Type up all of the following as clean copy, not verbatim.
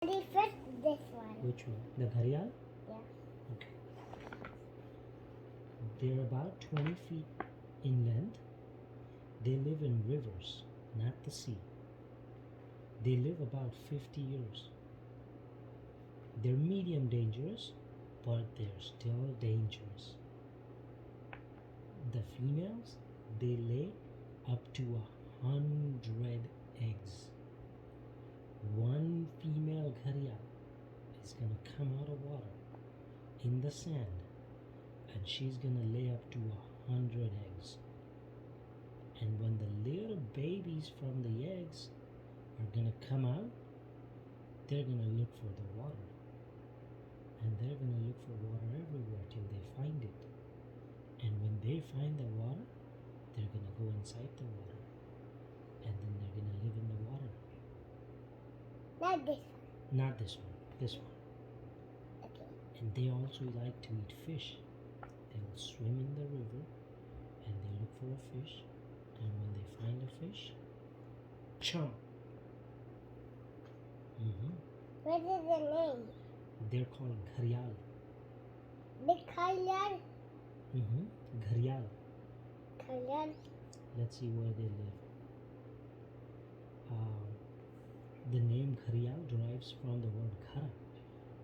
First, this one. Which one? The gharial? Yeah. Okay. They're about 20 feet in length. They live in rivers, not the sea. They live about 50 years. They're medium dangerous, but they're still dangerous. The females, they lay up to 100 eggs. One female gharial is gonna come out of water in the sand, and she's gonna lay up to 100 eggs. And when the little babies from the eggs are gonna come out, they're gonna look for the water. And they're gonna look for water everywhere till they find it. And when they find the water, they're gonna go inside the water. And then they're gonna live in the water. Not this one. Not this one, this one. Okay. And they also like to eat fish. They will swim in the river and they look for a fish. And when they find a fish, chomp. What is the name? They're called gharial. The color. Gharial. Color. Let's see where they live. The name gharial derives from the word khara,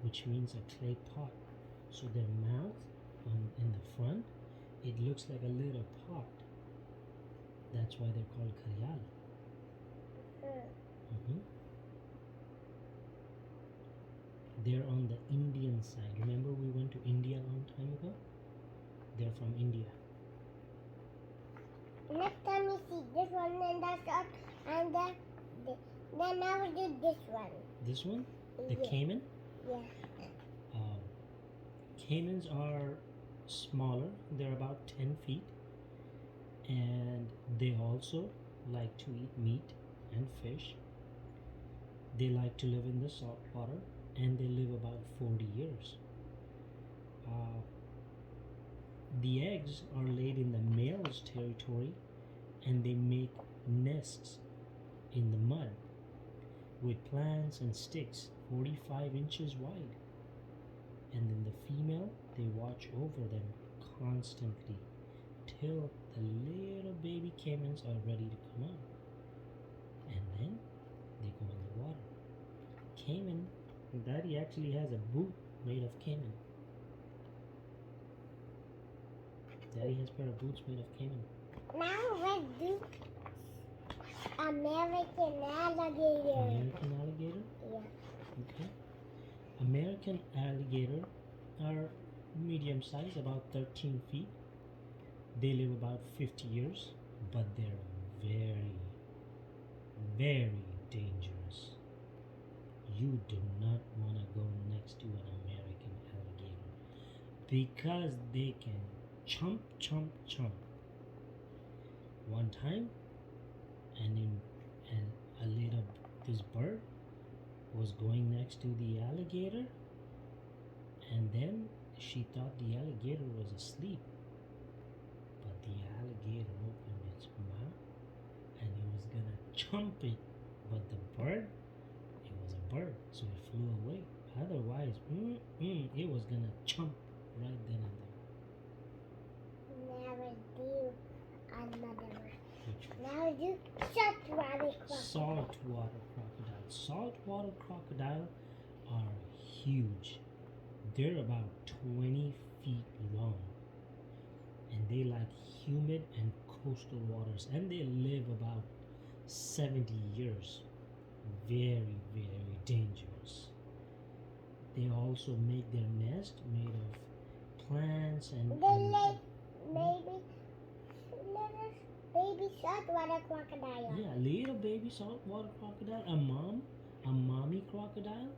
which means a clay pot. So their mouth in the front, it looks like a little pot. That's why they're called gharial. They're on the Indian side. Remember we went to India a long time ago? They're from India. Next time we see this one and that's up, and then now we do this one. This one? The Yeah. caiman? Yeah. Caimans are smaller. They're about 10 feet. And they also like to eat meat and fish. They like to live in the salt water, and they live about 40 years. The eggs are laid in the male's territory, and they make nests in the mud with plants and sticks 45 inches wide. And then the female, they watch over them constantly till the little baby caimans are ready to come out. And then they go in the water. Caiman, Daddy actually has a boot made of caiman. Daddy has a pair of boots made of caiman. Now let's do American alligator. American alligator? Yeah. Okay. American alligator are medium size, about 13 feet. They live about 50 years, but they're very, very dangerous. You do not want to go next to an American alligator because they can chomp, chomp, chomp. One time, this bird was going next to the alligator, and then she thought the alligator was asleep. But the alligator opened its mouth and it was gonna chomp it. But the bird, it was a bird, so it flew away. Otherwise, it was gonna chomp right then and there. Now we do another one. Which one? Now we do saltwater crocodile. Saltwater crocodile. Saltwater crocodile are huge. They're about 20 feet long. And they like humid and coastal waters. And they live about 70 years. Very, very dangerous. They also make their nest made of plants and They like baby saltwater crocodile. yeah, little baby saltwater crocodile. A mommy crocodile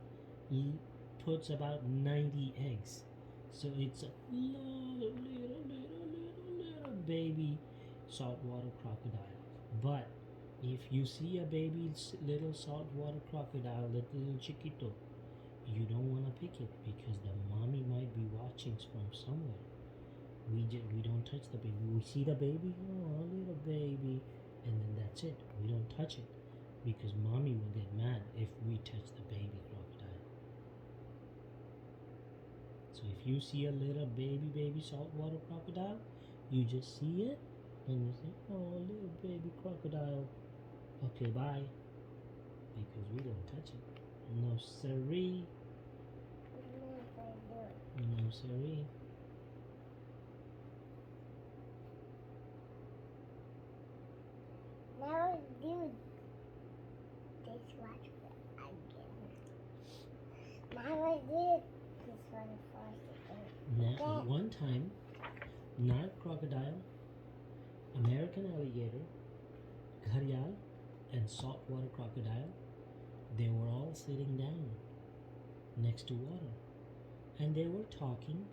puts about 90 eggs. So it's a little baby saltwater crocodile. But if you see a baby little saltwater crocodile, little chiquito, you don't want to pick it because the mommy might be watching from somewhere. We don't touch the baby. We see the baby, oh, little baby, and then that's it. We don't touch it because mommy will get mad if we touch the baby crocodile. So if you see a little baby saltwater crocodile, you just see it and you say, oh, little baby crocodile. Okay, bye. Because we don't touch it. No siree. No siree. Now do this one again. Now I do this one first again. Now, at one time, Nile crocodile, American alligator, gharial, and saltwater crocodile, they were all sitting down next to water. And they were talking,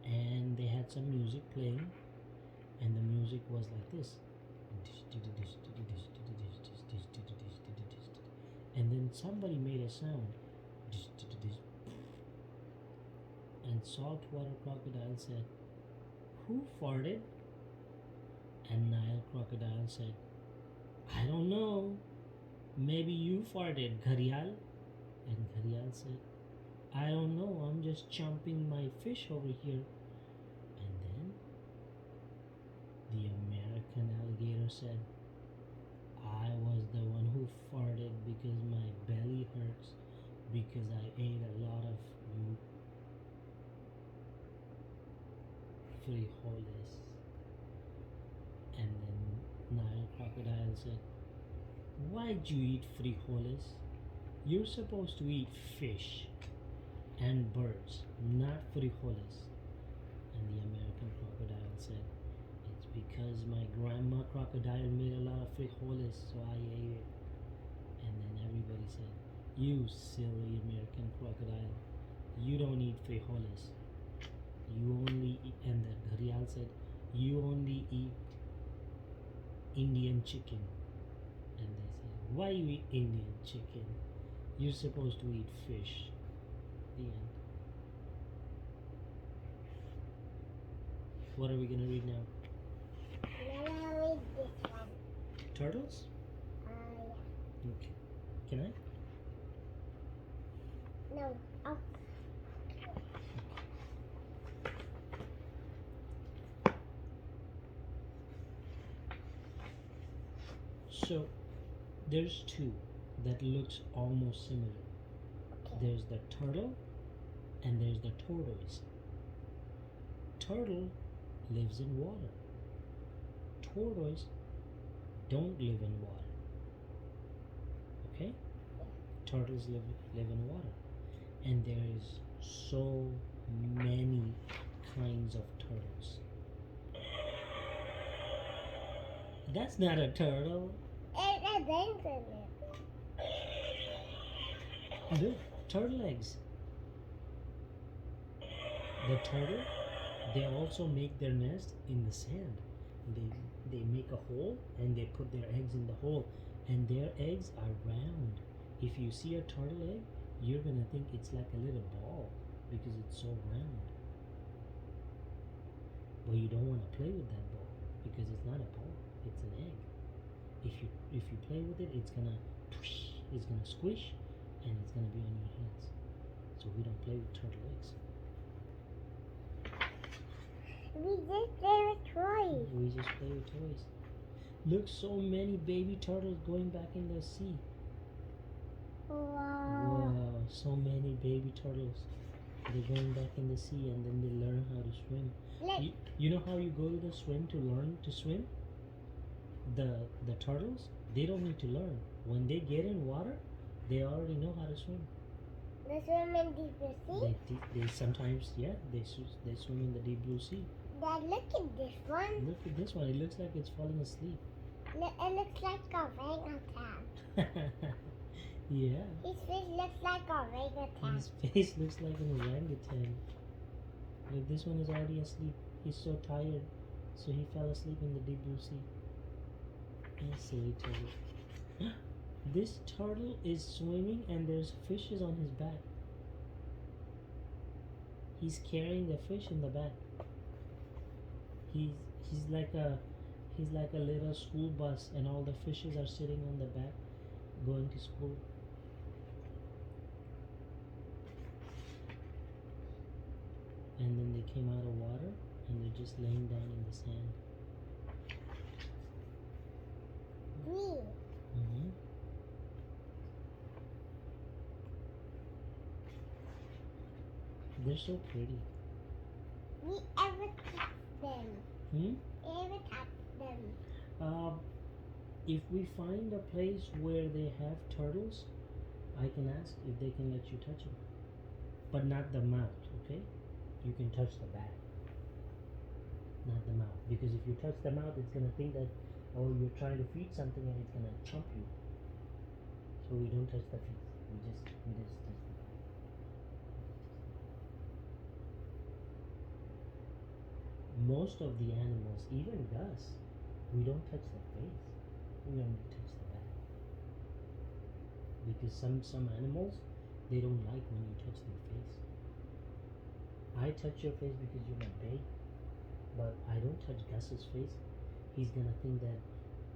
and they had some music playing, and the music was like this. And then somebody made a sound. And saltwater crocodile said, who farted? And Nile crocodile said, I don't know. Maybe you farted, gharial. And gharial said, I don't know. I'm just chomping my fish over here. And then the American alligator said, I was the one who farted because my belly hurts because I ate a lot of frijoles. And then Nile crocodile said, why'd you eat frijoles? You're supposed to eat fish and birds, not frijoles. And the American crocodile said, it's because my grandma crocodile made a lot of frijoles, so I ate it. And then everybody said, you silly American crocodile, you don't eat frijoles. You only eat, and the gharial said, you only eat Indian chicken. And they said, why you eat Indian chicken? You're supposed to eat fish. The end. What are we going to read now? Now I read this one. Turtles? Yeah. Okay. Can I? No. Oh. So, there's two that looks almost similar. Okay. There's the turtle and there's the tortoise. Turtle lives in water. Tortoise don't live in water. Okay? Turtles live in water. And there is so many kinds of turtles. That's not a turtle. It's a dinosaur. Look, turtle eggs. The turtle, they also make their nest in the sand. They make a hole and they put their eggs in the hole, and their eggs are round. If you see a turtle egg, you're gonna think it's like a little ball because it's so round. But you don't want to play with that ball because it's not a ball, it's an egg. If you play with it, it's gonna squish and it's gonna be on your hands. So we don't play with turtle eggs. We just play with toys. We just play with toys. Look, so many baby turtles going back in the sea. Wow. Wow, so many baby turtles. They're going back in the sea and then they learn how to swim. You know how you go to the swim to learn to swim? The turtles, they don't need to learn. When they get in water, they already know how to swim. They swim in deep blue sea? They sometimes, yeah, they swim in the deep blue sea. Dad, look at this one. Look at this one. It looks like it's falling asleep. It looks like a orangutan. Yeah. His face looks like a orangutan. His face looks like an orangutan. Look, this one is already asleep. He's so tired, so he fell asleep in the deep blue sea. Silly turtle. This turtle is swimming and there's fishes on his back. He's carrying the fish in the back. He's like a little school bus and all the fishes are sitting on the back going to school. came out of water and they're just laying down in the sand. We. Mm-hmm. They're so pretty. We ever touch them. Hmm? Ever touch them. If we find a place where they have turtles, I can ask if they can let you touch them. But not the mouth, okay? You can touch the back. Not the mouth. Because if you touch the mouth, it's going to think that, oh, you're trying to feed something and it's going to chomp you. So we don't touch the feet. We just touch the back. Most of the animals, even us, we don't touch the face. We only touch the back. Because some animals, they don't like when you touch their face. I touch your face because you're my babe, but I don't touch Gus's face. He's gonna think that,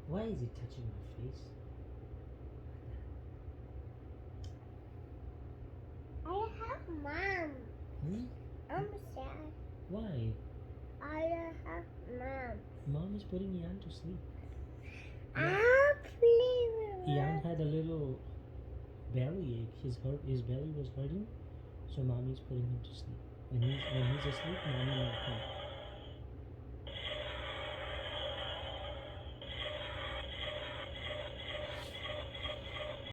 why is he touching my face? I have mom. Hmm? I'm sad. Why? I have mom. Mom is putting Ian to sleep. I'll play with Ian her. had a little belly ache. His belly was hurting, so mommy's putting him to sleep. When he's asleep, mommy will come.